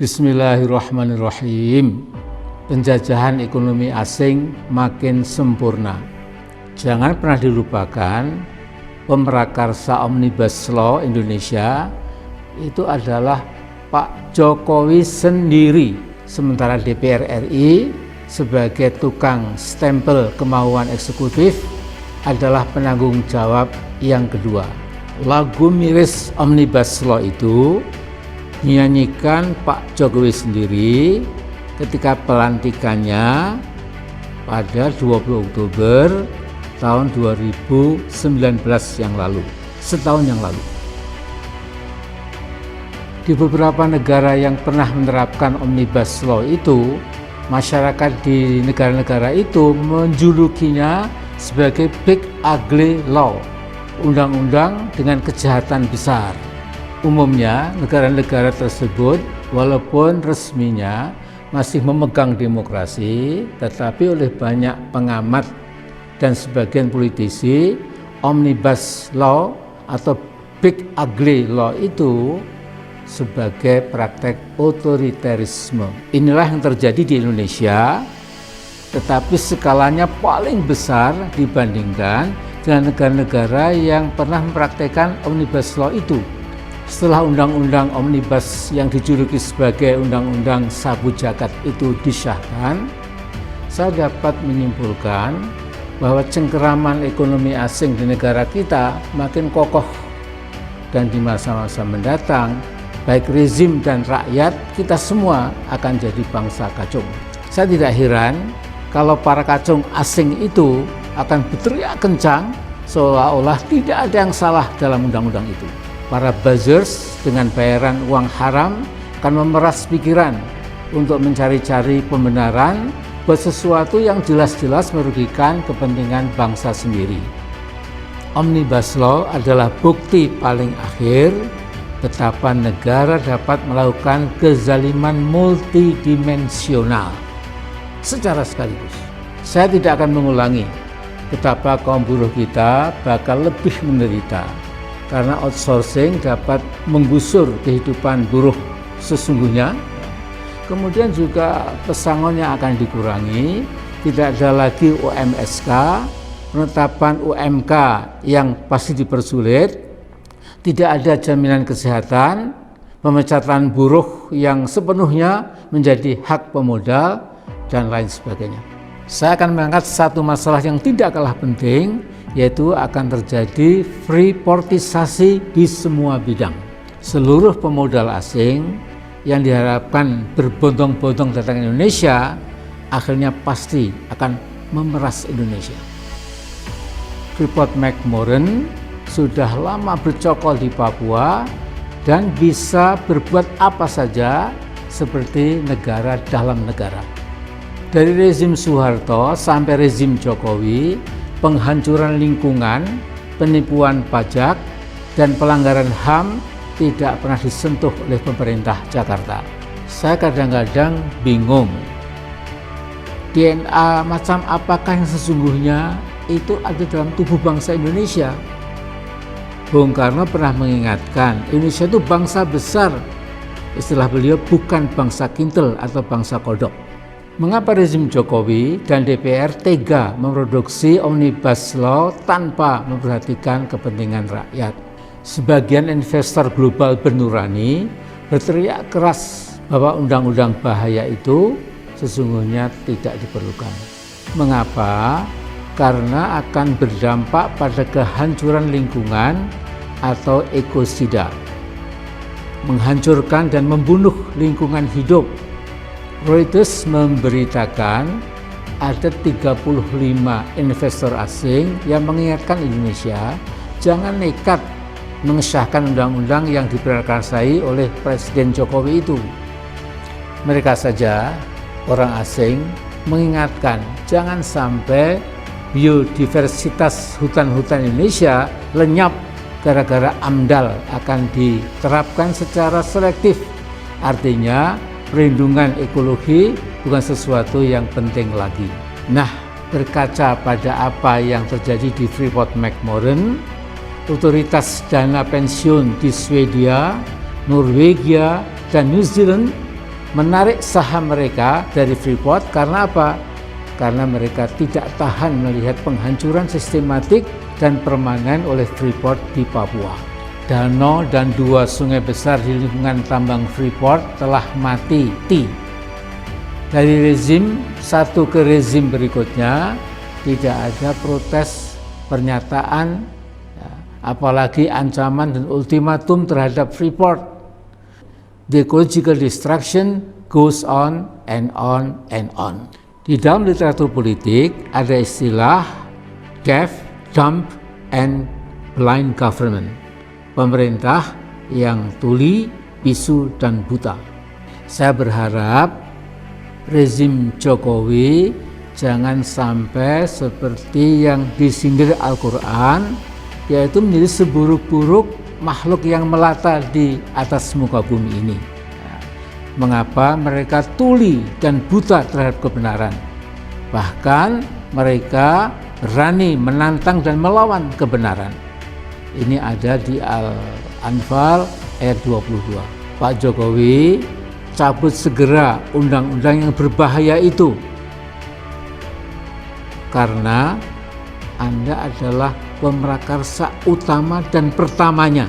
Bismillahirrahmanirrahim. Penjajahan ekonomi asing makin sempurna. Jangan pernah dilupakan, pemrakarsa Omnibus Law Indonesia itu adalah Pak Jokowi sendiri, sementara DPR RI sebagai tukang stempel kemauan eksekutif adalah penanggung jawab yang kedua. Lagu miris Omnibus Law itu dinyanyikan Pak Jokowi sendiri ketika pelantikannya pada 20 Oktober tahun 2019 yang lalu, setahun yang lalu. Di beberapa negara yang pernah menerapkan Omnibus Law itu, masyarakat di negara-negara itu menjulukinya sebagai Big Ugly Law, undang-undang dengan kejahatan besar. Umumnya negara-negara tersebut walaupun resminya masih memegang demokrasi, tetapi oleh banyak pengamat dan sebagian politisi, Omnibus Law atau Big Ugly Law itu sebagai praktek otoriterisme. Inilah yang terjadi di Indonesia, tetapi skalanya paling besar dibandingkan dengan negara-negara yang pernah mempraktekkan Omnibus Law itu. Setelah undang-undang Omnibus yang dijuluki sebagai undang-undang sabu jagat itu disahkan, saya dapat menyimpulkan bahwa cengkeraman ekonomi asing di negara kita makin kokoh, dan di masa-masa mendatang baik rezim dan rakyat kita semua akan jadi bangsa kacung. Saya tidak heran kalau para kacung asing itu akan berteriak kencang seolah-olah tidak ada yang salah dalam undang-undang itu. Para buzzers dengan bayaran uang haram akan memeras pikiran untuk mencari-cari pembenaran buat sesuatu yang jelas-jelas merugikan kepentingan bangsa sendiri. Omnibus Law adalah bukti paling akhir betapa negara dapat melakukan kezaliman multidimensional secara sekaligus. Saya tidak akan mengulangi betapa kaum buruh kita bakal lebih menderita karena outsourcing dapat menggusur kehidupan buruh sesungguhnya. Kemudian juga pesangonnya akan dikurangi, tidak ada lagi UMSK, penetapan UMK yang pasti dipersulit, tidak ada jaminan kesehatan, pemecatan buruh yang sepenuhnya menjadi hak pemodal, dan lain sebagainya. Saya akan mengangkat satu masalah yang tidak kalah penting, yaitu akan terjadi freeportisasi di semua bidang. Seluruh pemodal asing yang diharapkan berbondong-bondong datang ke Indonesia akhirnya pasti akan memeras Indonesia. Freeport-McMoRan sudah lama bercokol di Papua dan bisa berbuat apa saja seperti negara dalam negara. Dari rezim Soeharto sampai rezim Jokowi, penghancuran lingkungan, penipuan pajak, dan pelanggaran HAM tidak pernah disentuh oleh pemerintah Jakarta. Saya kadang-kadang bingung, DNA macam apakah yang sesungguhnya itu ada dalam tubuh bangsa Indonesia. Bung Karno pernah mengingatkan, Indonesia itu bangsa besar. Istilah beliau bukan bangsa kintel atau bangsa kodok. Mengapa rezim Jokowi dan DPR tega memproduksi Omnibus Law tanpa memperhatikan kepentingan rakyat? Sebagian investor global bernurani berteriak keras bahwa undang-undang bahaya itu sesungguhnya tidak diperlukan. Mengapa? Karena akan berdampak pada kehancuran lingkungan atau ekosida, menghancurkan dan membunuh lingkungan hidup. Reuters memberitakan ada 35 investor asing yang mengingatkan Indonesia jangan nekat mengesahkan undang-undang yang diprakarsai oleh Presiden Jokowi itu. Mereka saja, orang asing, mengingatkan jangan sampai biodiversitas hutan-hutan Indonesia lenyap gara-gara AMDAL akan diterapkan secara selektif. Artinya perlindungan ekologi bukan sesuatu yang penting lagi. Nah, berkaca pada apa yang terjadi di Freeport-McMoRan, otoritas dana pensiun di Swedia, Norwegia, dan New Zealand menarik saham mereka dari Freeport. Karena apa? Karena mereka tidak tahan melihat penghancuran sistematik dan permanen oleh Freeport di Papua. Danau dan 2 sungai besar di lingkungan tambang Freeport telah mati. Dari rezim satu ke rezim berikutnya tidak ada protes, pernyataan, apalagi ancaman dan ultimatum terhadap Freeport. The ecological destruction goes on and on and on. Di dalam literatur politik ada istilah deaf, dumb, and blind government. Pemerintah yang tuli, bisu, dan buta. Saya berharap rezim Jokowi jangan sampai seperti yang disindir Al-Quran, yaitu menjadi seburuk-buruk makhluk yang melata di atas muka bumi ini. Mengapa mereka tuli dan buta terhadap kebenaran? Bahkan mereka berani menantang dan melawan kebenaran. Ini ada di Al-Anfal ayat 22. Pak Jokowi, cabut segera undang-undang yang berbahaya itu. Karena Anda adalah pemrakarsa utama dan pertamanya